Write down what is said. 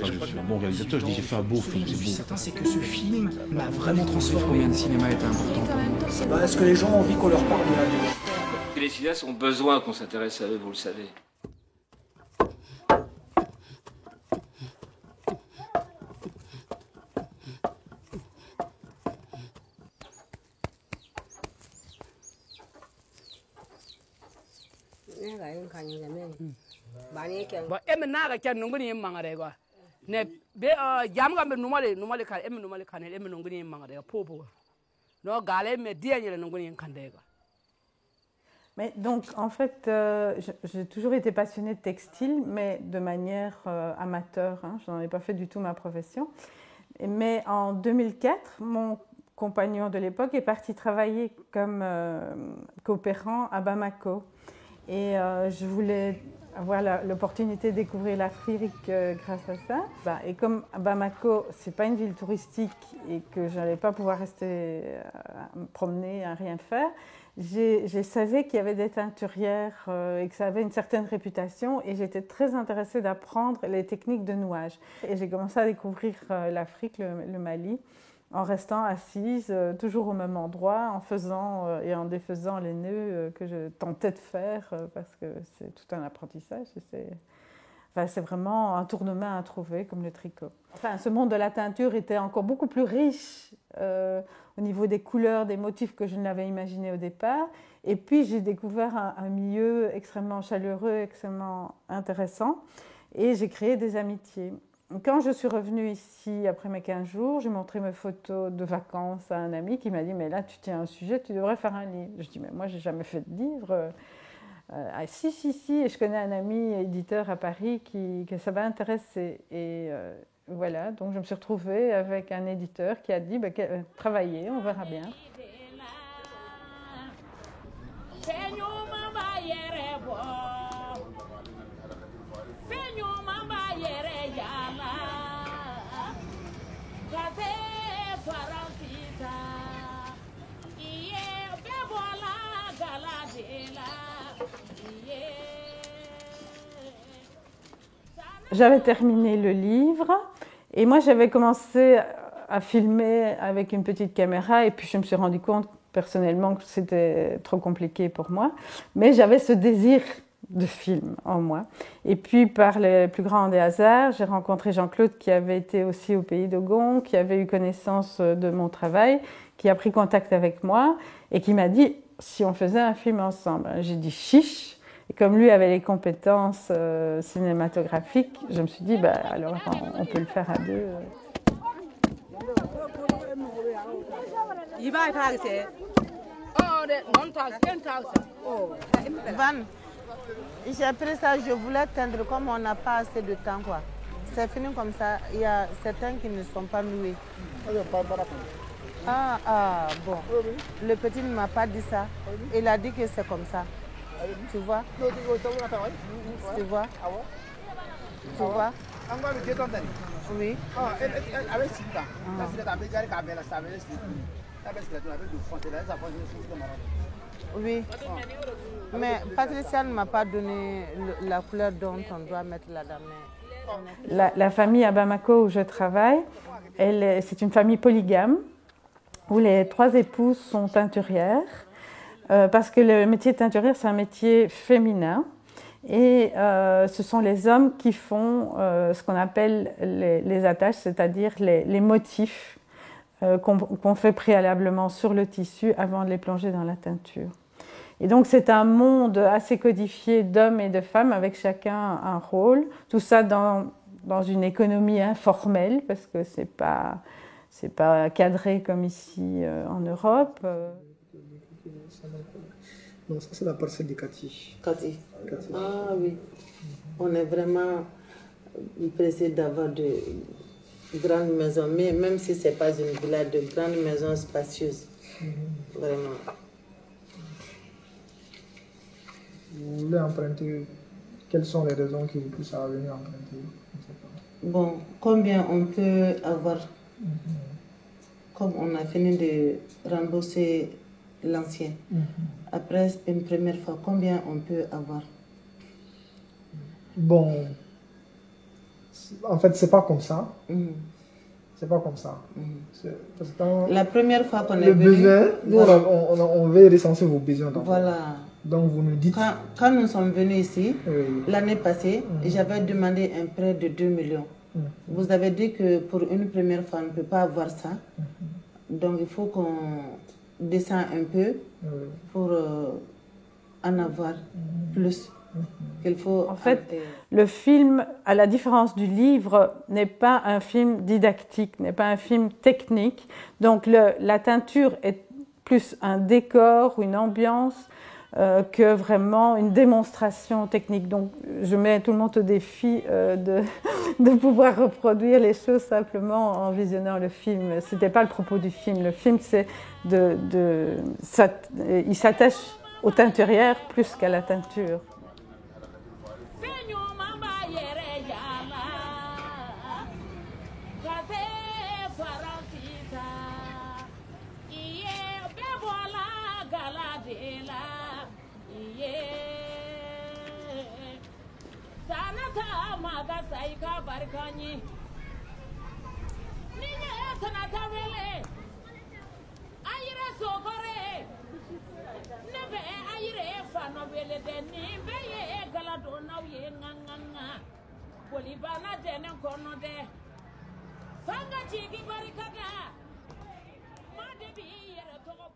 pas que je suis un bon réalisateur, je dis j'ai fait un beau film. Ce que je suis certain, c'est que ce film m'a vraiment transformé. Combien de cinéma est important pour moi? Est-ce que les gens ont envie qu'on leur parle de la vie? Les cinéastes ont besoin qu'on s'intéresse à eux, vous le savez. Bon, emme naga kyan nunguni mangare go. Ne be jam ga numale kan emme numale kan emme nunguni mangare popo. No gale me dianye nunguni kande go. Mais donc, en fait, j'ai toujours été passionnée de textile, mais de manière amateur. Hein, je n'en ai pas fait du tout ma profession. Mais en 2004, mon compagnon de l'époque est parti travailler comme coopérant à Bamako. Et je voulais avoir l'opportunité de découvrir l'Afrique grâce à ça. Et comme Bamako, ce n'est pas une ville touristique et que je n'allais pas pouvoir rester me promener, à rien faire, je savais qu'il y avait des teinturières et que ça avait une certaine réputation et j'étais très intéressée d'apprendre les techniques de nouage. Et j'ai commencé à découvrir l'Afrique, le Mali, en restant assise toujours au même endroit, en faisant et en défaisant les nœuds que je tentais de faire parce que c'est tout un apprentissage. C'est vraiment un tournement à trouver comme le tricot. Enfin, ce monde de la teinture était encore beaucoup plus riche au niveau des couleurs, des motifs que je ne l'avais imaginé au départ. Et puis j'ai découvert un milieu extrêmement chaleureux, extrêmement intéressant et j'ai créé des amitiés. Quand je suis revenue ici après mes 15 jours, j'ai montré mes photos de vacances à un ami qui m'a dit « Mais là, tu tiens un sujet, tu devrais faire un livre. » Je dis « Mais moi, je n'ai jamais fait de livre. » Ah si, et je connais un ami éditeur à Paris que ça va intéresser. Et voilà, donc je me suis retrouvée avec un éditeur qui a dit « Travaillez, on verra bien. » J'avais terminé le livre et moi j'avais commencé à filmer avec une petite caméra et puis je me suis rendu compte personnellement que c'était trop compliqué pour moi, mais j'avais ce désir de film en moi. Et puis par le plus grand des hasards, j'ai rencontré Jean-Claude qui avait été aussi au Pays d'Ogon, qui avait eu connaissance de mon travail, qui a pris contact avec moi et qui m'a dit si on faisait un film ensemble. J'ai dit chiche. Et comme lui avait les compétences cinématographiques, je me suis dit, alors on peut le faire à deux. J'ai appris ça, je voulais teindre comme on n'a pas assez de temps, quoi. C'est fini comme ça, il y a certains qui ne sont pas loués. Bon. Le petit ne m'a pas dit ça. Il a dit que c'est comme ça. Tu vois? Tu vois? Tu vois? Oui. Oui. Mais Patricia ne m'a pas donné la couleur dont on doit mettre la dame. La famille à Bamako où je travaille, c'est une famille polygame où les 3 épouses sont teinturières. Parce que le métier de teinturière, c'est un métier féminin et ce sont les hommes qui font ce qu'on appelle les attaches, c'est-à-dire les motifs qu'on fait préalablement sur le tissu avant de les plonger dans la teinture. Et donc c'est un monde assez codifié d'hommes et de femmes avec chacun un rôle, tout ça dans une économie informelle parce que c'est pas cadré comme ici en Europe. Non, ça c'est la parcelle de Cathy. Cathy. Ah oui. On est vraiment pressé d'avoir de grandes maisons, mais même si ce n'est pas une villa, de grandes maisons spacieuses. Vraiment. Vous voulez emprunter? Quelles sont les raisons qui vous poussent à venir emprunter? Bon, combien on peut avoir? Comme on a fini de rembourser l'ancien. Après une première fois, combien on peut avoir? Bon, En fait, c'est pas comme ça. C'est pas comme ça. Parce que quand La première fois qu'on est le venu... besoin, nous, voilà. on veut recenser vos besoins. Voilà. Donc, vous nous dites... Quand nous sommes venus ici, Oui. l'année passée, j'avais demandé un prêt de 2 millions. Vous avez dit que pour une première fois, on ne peut pas avoir ça. Donc, il faut qu'on descende un peu pour en avoir plus. Qu'il faut En fait, le film, à la différence du livre, n'est pas un film didactique, n'est pas un film technique. Donc la teinture est plus un décor, une ambiance, que vraiment une démonstration technique. Donc je mets tout le monde au défi de pouvoir reproduire les choses simplement en visionnant le film. Ce n'était pas le propos du film. Le film, c'est il s'attache aux teinturières plus qu'à la teinture. Fanga chigi barikada, ma debi yere togo